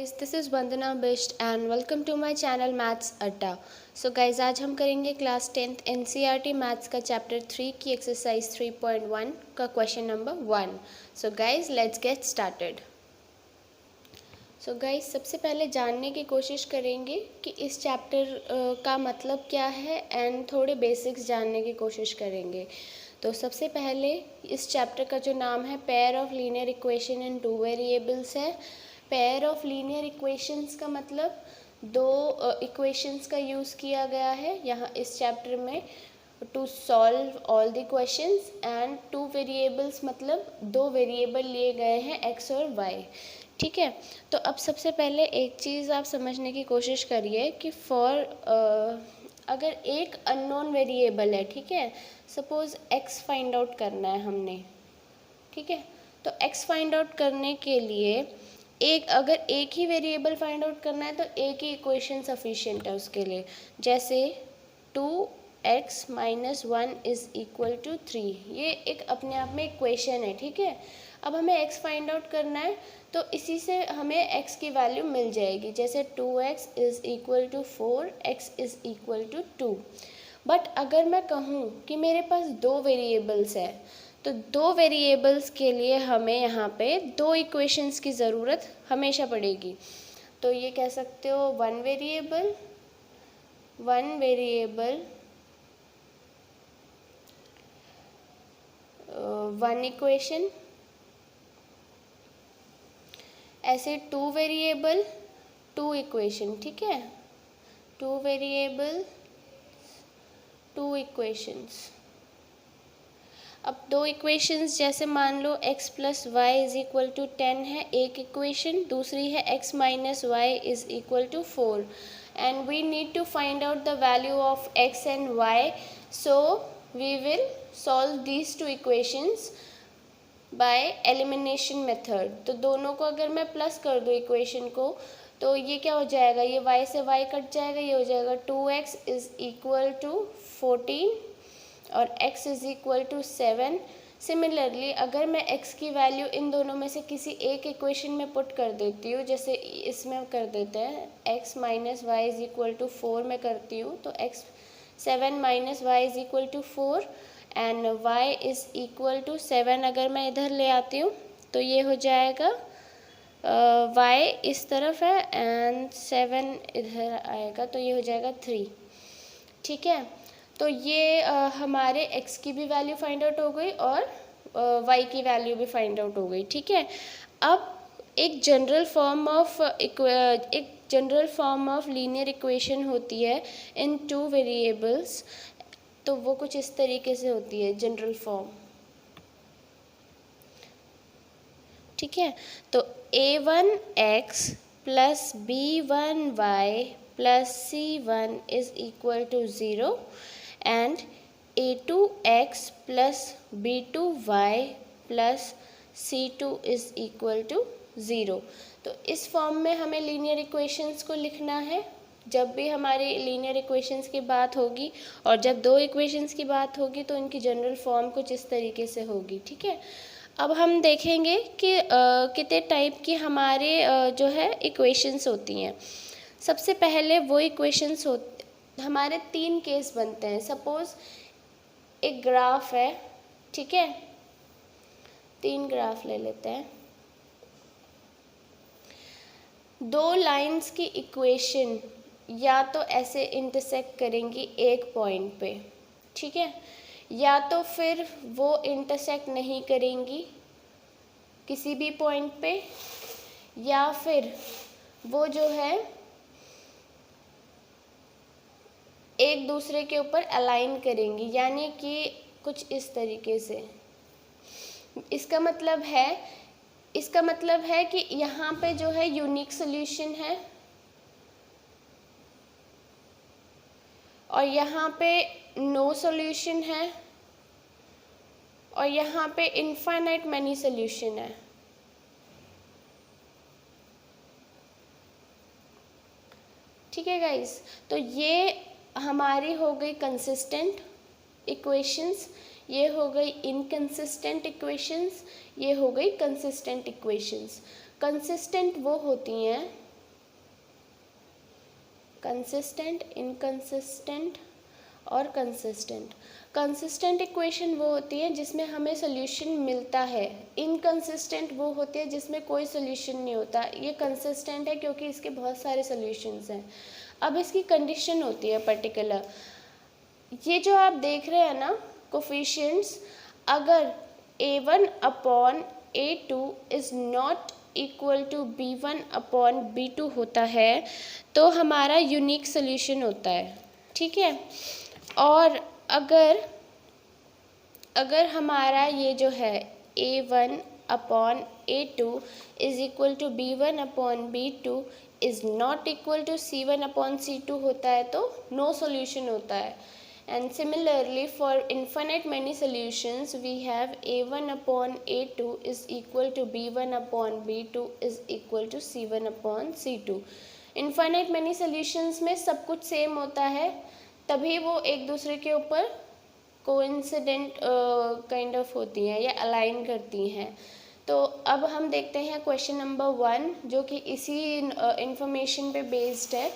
guys, this is Vandana Bisht and welcome to my channel Maths Adda. So guys, आज हम करेंगे class 10th NCERT maths का chapter 3 की exercise 3.1 का question number 1. So guys, let's get started. So guys, सबसे पहले जानने की कोशिश करेंगे कि इस चैप्टर का मतलब क्या है एंड थोड़े बेसिक्स जानने की कोशिश करेंगे. तो सबसे पहले इस चैप्टर का जो नाम है pair of linear equation in two variables है. पेयर ऑफ लीनियर इक्वेशंस का मतलब दो इक्वेशंस का यूज़ किया गया है यहाँ इस चैप्टर में to solve all the questions. And two variables मतलब दो वेरिएबल लिए गए हैं x और y. ठीक है, तो अब सबसे पहले एक चीज़ आप समझने की कोशिश करिए कि अगर एक अननोन वेरिएबल है, ठीक है, सपोज़ x फाइंड आउट करना है हमने, ठीक है, तो x फाइंड आउट करने के लिए अगर एक ही वेरिएबल फाइंड आउट करना है तो एक ही इक्वेशन सफिशिएंट है उसके लिए. जैसे 2x - 1 = 3, ये एक अपने आप में इक्वेशन है. ठीक है, अब हमें x फाइंड आउट करना है तो इसी से हमें x की वैल्यू मिल जाएगी. जैसे 2x = 4, x = 2. बट अगर मैं कहूँ कि मेरे पास दो वेरिएबल्स है तो दो वेरिएबल्स के लिए हमें यहाँ पे दो इक्वेशंस की ज़रूरत हमेशा पड़ेगी. तो ये कह सकते हो वन वेरिएबल वन इक्वेशन, ऐसे टू वेरिएबल टू इक्वेशन. ठीक है, टू वेरिएबल टू इक्वेशंस. अब दो इक्वेशंस जैसे मान लो x + y = 10 है एक इक्वेशन, दूसरी है x - y = 4 and we need to find out the value of x and y. So we will solve these two equations by elimination method. तो दोनों को अगर मैं प्लस कर दूँ इक्वेशन को तो ये क्या हो जाएगा, ये y से y कट जाएगा, ये हो जाएगा 2x = 14 और x = 7. सिमिलरली अगर मैं x की वैल्यू इन दोनों में से किसी एक इक्वेशन में पुट कर देती हूँ, जैसे इसमें कर देते हैं x - y = 4 में करती हूँ, तो 7 - y = 4 एंड y = 7 अगर मैं इधर ले आती हूँ तो ये हो जाएगा y इस तरफ है एंड 7 इधर आएगा तो ये हो जाएगा 3. ठीक है, तो ये हमारे x की भी वैल्यू फाइंड आउट हो गई और y की वैल्यू भी फाइंड आउट हो गई. ठीक है, अब एक general form of linear equation होती है इन टू वेरिएबल्स. तो वो कुछ इस तरीके से होती है जनरल फॉर्म. ठीक है, तो a1x + b1y + c1 = 0 and a2x + b2y + c2 = 0. तो इस फॉर्म में हमें लीनियर इक्वेशंस को लिखना है जब भी हमारी लीनियर इक्वेशंस की बात होगी, और जब दो इक्वेशंस की बात होगी तो इनकी जनरल फॉर्म कुछ इस तरीके से होगी. ठीक है, अब हम देखेंगे कि कितने टाइप की हमारे जो है इक्वेशंस होती हैं. सबसे पहले वो इक्वेशंस हमारे तीन केस बनते हैं. सपोज़ एक ग्राफ है, ठीक है, तीन ग्राफ ले लेते हैं. दो लाइंस की इक्वेशन या तो ऐसे इंटरसेक्ट करेंगी एक पॉइंट पे, ठीक है, या तो फिर वो इंटरसेक्ट नहीं करेंगी किसी भी पॉइंट पे, या फिर वो जो है एक दूसरे के ऊपर अलाइन करेंगी, यानी कि कुछ इस तरीके से. इसका मतलब है कि यहाँ पे जो है यूनिक सॉल्यूशन है और यहाँ पे नो सॉल्यूशन है और यहाँ पे इनफाइनाइट मैनी सॉल्यूशन है. ठीक है गाइस, तो ये हमारी हो गई कंसिस्टेंट इक्वेशंस, ये हो गई इनकंसिस्टेंट इक्वेशंस, ये हो गई कंसिस्टेंट इक्वेशंस. कंसिस्टेंट वो होती हैं कंसिस्टेंट, इनकंसिस्टेंट और कंसिस्टेंट। कंसिस्टेंट इक्वेशन वो होती है जिसमें हमें सोल्यूशन मिलता है, इनकंसिस्टेंट वो होती है जिसमें कोई सोल्यूशन नहीं होता। ये कंसिस्टेंट है क्योंकि इसके बहुत सारे सोल्यूशंस हैं। अब इसकी कंडीशन होती है पर्टिकुलर, ये जो आप देख रहे हैं ना कोफिशिएंट्स, अगर a1 upon a2 is not equal to b1 upon b2 होता है तो हमारा यूनिक सोल्यूशन होता है, ठीक है। और अगर हमारा ये जो है a1 upon a2 is equal to b1 upon b2 is not equal to c1 upon c2 होता है तो नो सॉल्यूशन होता है। And similarly for infinite many solutions we have a1 upon a2 is equal to b1 upon b2 is equal to c1 upon c2। infinite many solutions में सब कुछ same होता है तभी वो एक दूसरे के ऊपर कोइंसिडेंट काइंड ऑफ होती हैं या अलाइन करती हैं। तो अब हम देखते हैं क्वेश्चन नंबर 1 जो कि इसी इंफॉर्मेशन पे बेस्ड है।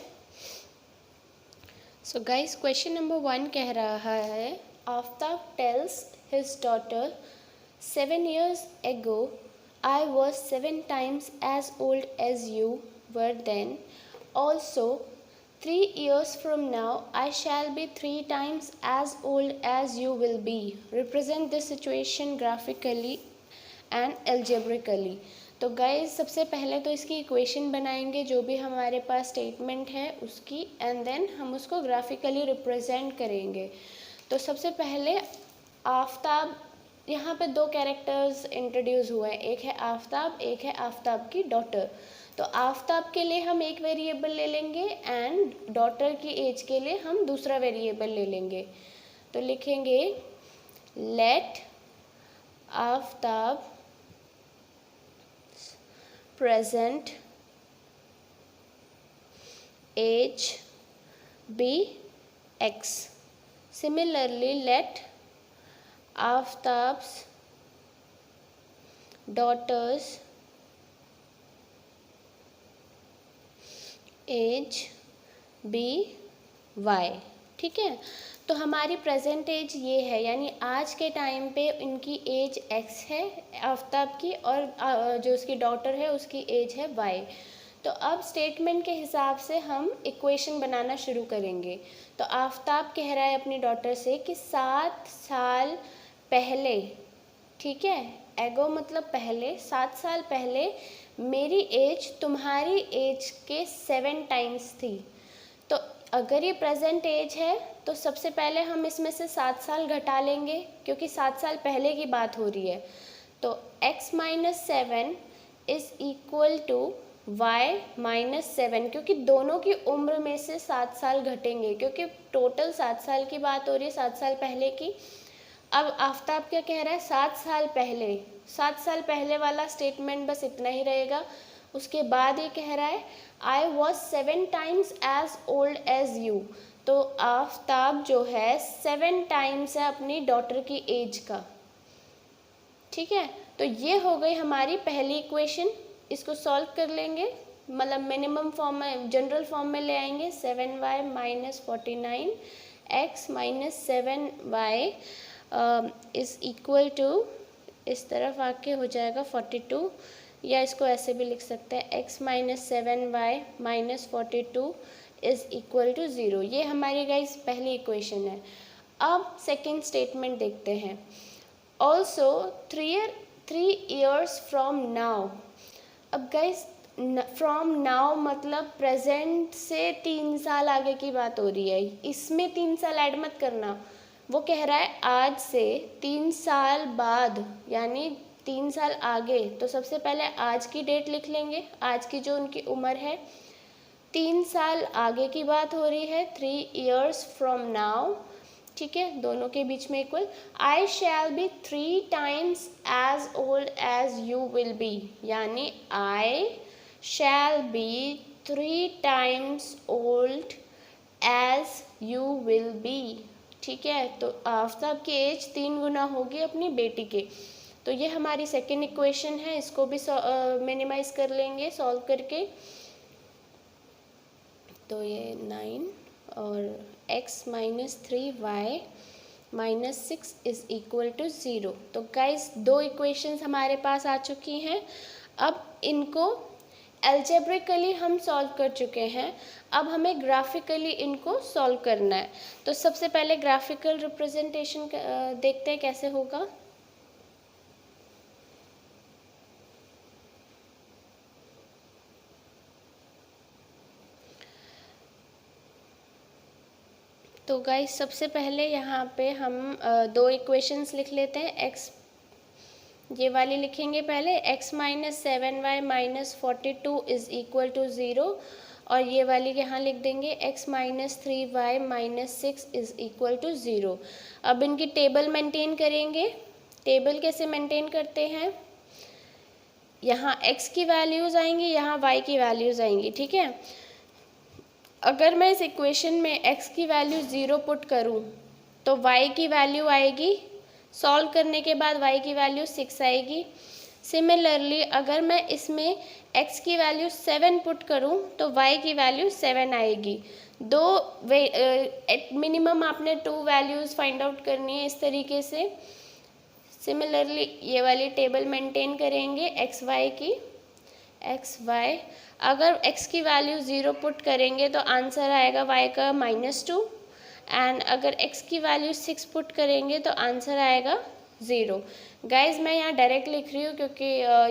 सो गाइस क्वेश्चन नंबर 1 कह रहा है, Aftab tales his daughter 7 years ago I was 7 times as old as you were then, also 3 years from now I shall be 3 times as old as you will be, represent this situation graphically and algebraically। तो guys सबसे पहले तो इसकी equation बनाएंगे जो भी हमारे पास statement है उसकी, एंड देन हम उसको ग्राफिकली रिप्रेजेंट करेंगे। तो सबसे पहले आफ्ताब, यहाँ पे दो कैरेक्टर्स इंट्रोड्यूस हुए हैं, एक है आफ्ताब, एक है आफ्ताब की डॉटर। तो आफ्ताब के लिए हम एक वेरिएबल ले लेंगे एंड डॉटर की एज के लिए हम दूसरा वेरिएबल ले लेंगे। तो लिखेंगे let Aftab present age be x। Similarly let Aftab's daughter's age be y, ठीक है। तो हमारी प्रेजेंट एज ये है, यानी आज के टाइम पे इनकी एज x है आफ्ताब की, और जो उसकी डॉटर है उसकी एज है y। तो अब स्टेटमेंट के हिसाब से हम इक्वेशन बनाना शुरू करेंगे। तो आफ्ताब कह रहा है अपनी डॉटर से कि 7 साल पहले, ठीक है, एगो मतलब पहले, 7 साल पहले मेरी एज तुम्हारी एज के 7 टाइम्स थी। तो अगर ये प्रेजेंट एज है तो सबसे पहले हम इसमें से 7 साल घटा लेंगे क्योंकि 7 साल पहले की बात हो रही है। तो x minus 7 is equal to y minus 7, क्योंकि दोनों की उम्र में से 7 साल घटेंगे क्योंकि टोटल 7 साल की बात हो रही है, 7 साल पहले की। अब आफ्ताब क्या कह रहा है, 7 साल पहले, 7 साल पहले वाला स्टेटमेंट बस इतना ही रहेगा। उसके बाद ये कह रहा है I was 7 times as old as you. तो आफ्ताब जो है 7 टाइम्स है अपनी डॉटर की एज का, ठीक है। तो ये हो गई हमारी पहली इक्वेशन। इसको सॉल्व कर लेंगे, मतलब मिनिमम फॉर्म में, जनरल फॉर्म में ले आएंगे। 7y minus 49 x minus 7y is equal to, इस तरफ आके हो जाएगा 42, या इसको ऐसे भी लिख सकते हैं x minus 7y minus 42 is equal to 0। ये हमारी गाइस पहली इक्वेशन है। अब सेकेंड स्टेटमेंट देखते हैं। Also 3 years from now. अब गाइस फ्रॉम नाउ मतलब प्रेजेंट से 3 साल आगे की बात हो रही है, इसमें 3 साल ऐड मत करना। वो कह रहा है आज से 3 साल बाद, यानी 3 साल आगे। तो सबसे पहले आज की डेट लिख लेंगे, आज की जो उनकी उम्र है। 3 साल आगे की बात हो रही है, 3 years फ्रॉम नाउ, ठीक है, दोनों के बीच में equal. I shall be 3 times as old as you will be, यानी I shall be 3 times old as you will be, ठीक है। तो आफ्ताब की एज 3 गुना होगी अपनी बेटी के। तो ये हमारी सेकेंड इक्वेशन है, इसको भी मिनिमाइज कर लेंगे सॉल्व करके। तो ये 9 और x minus 3y minus 6 is equal to 0। तो गाइस दो इक्वेशंस हमारे पास आ चुकी हैं। अब इनको एल्जेब्रिकली हम सॉल्व कर चुके हैं, अब हमें ग्राफिकली इनको सॉल्व करना है। तो सबसे पहले ग्राफिकल रिप्रेजेंटेशन देखते हैं कैसे होगा। तो गाइस सबसे पहले यहाँ पे हम दो इक्वेशंस लिख लेते हैं। x ये वाली लिखेंगे पहले, x minus 7y minus 42 is equal to 0, और ये वाली यहाँ लिख देंगे x minus 3y minus 6 is equal to 0। अब इनकी टेबल मेंटेन करेंगे। टेबल कैसे मेंटेन करते हैं, यहाँ x की वैल्यूज़ आएंगी, यहाँ y की वैल्यूज़ आएंगी, ठीक है। अगर मैं इस इक्वेशन में x की वैल्यू 0 पुट करूँ तो y की वैल्यू आएगी, सॉल्व करने के बाद y की वैल्यू 6 आएगी। सिमिलरली अगर मैं इसमें x की वैल्यू 7 पुट करूँ तो y की वैल्यू 7 आएगी। दो मिनिमम आपने 2 वैल्यूज़ फाइंड आउट करनी है इस तरीके से। सिमिलरली ये वाली टेबल मेंटेन करेंगे x y की, x y अगर x की वैल्यू 0 पुट करेंगे तो आंसर आएगा y का -2, एंड अगर x की वैल्यू 6 पुट करेंगे तो आंसर आएगा 0। गाइज मैं यहाँ डायरेक्ट लिख रही हूँ क्योंकि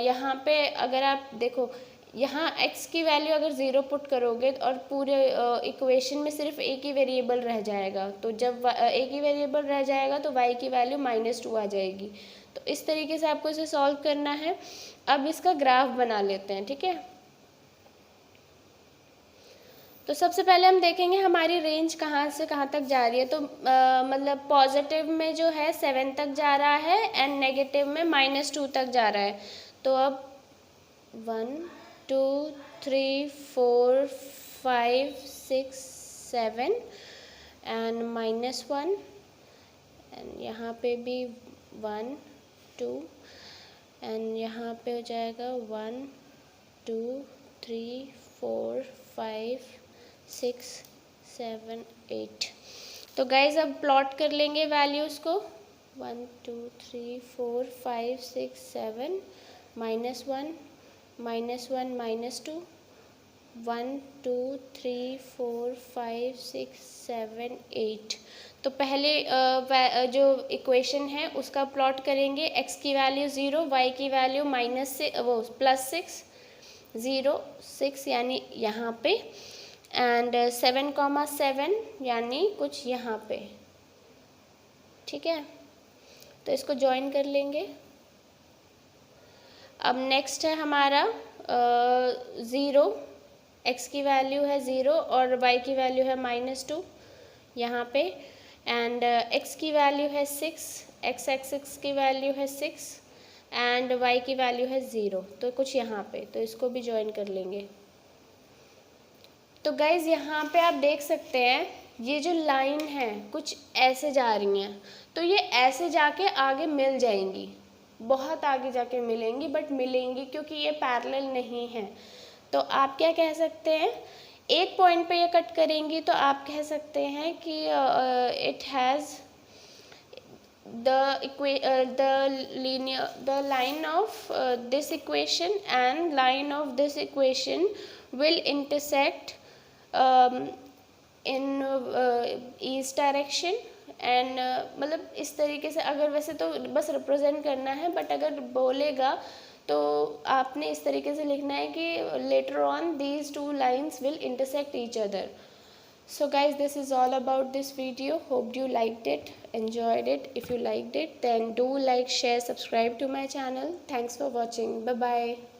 यहाँ पे अगर आप देखो, यहाँ x की वैल्यू अगर 0 पुट करोगे और पूरे इक्वेशन में सिर्फ एक ही वेरिएबल रह जाएगा, तो जब एक ही वेरिएबल रह जाएगा तो y की वैल्यू -2 आ जाएगी। तो इस तरीके से आपको इसे सॉल्व करना है। अब इसका ग्राफ बना लेते हैं, ठीक है। तो सबसे पहले हम देखेंगे हमारी रेंज कहाँ से कहाँ तक जा रही है। तो मतलब पॉजिटिव में जो है 7 तक जा रहा है एंड नेगेटिव में -2 तक जा रहा है। तो अब 1 2 3 4 5 6 7 एंड -1, एंड यहाँ पे भी 1 2, एंड यहाँ पे हो जाएगा 1 2 3 4 5 6 7 8। तो गाइज अब प्लॉट कर लेंगे वैल्यूज़ को। 1 2 3 4 5 6 7 -1 -1 -2 1 2 3 4 5 6 7 8। तो पहले जो इक्वेशन है उसका प्लॉट करेंगे। x की वैल्यू 0, y की वैल्यू +6 0 6 यानी यहाँ पे, एंड 7,7 यानी कुछ यहाँ पे, ठीक है। तो इसको ज्वाइन कर लेंगे। अब नेक्स्ट है हमारा 0, x की वैल्यू है 0 और y की वैल्यू है -2 यहाँ पे, एंड x की वैल्यू है 6, x एक्सिस की वैल्यू है 6 एंड y की वैल्यू है 0, तो कुछ यहाँ पे, तो इसको भी ज्वाइन कर लेंगे। तो गाइज़ यहाँ पे आप देख सकते हैं ये जो लाइन है कुछ ऐसे जा रही हैं, तो ये ऐसे जाके आगे मिल जाएंगी, बहुत आगे जाके मिलेंगी, बट मिलेंगी क्योंकि ये पैरेलल नहीं है। तो आप क्या कह सकते हैं, एक पॉइंट पे ये कट करेंगी तो आप कह सकते हैं कि it has the line of this equation and line of this equation will intersect in east direction and मतलब इस तरीके से, अगर वैसे तो बस रिप्रेजेंट करना है, बट अगर बोलेगा तो आपने इस तरीके से लिखना है कि later on these two lines will intersect each other. So guys, this is all about this video. Hope you liked it, enjoyed it. If you liked it, then do like, share, subscribe to my channel. Thanks for watching. Bye bye.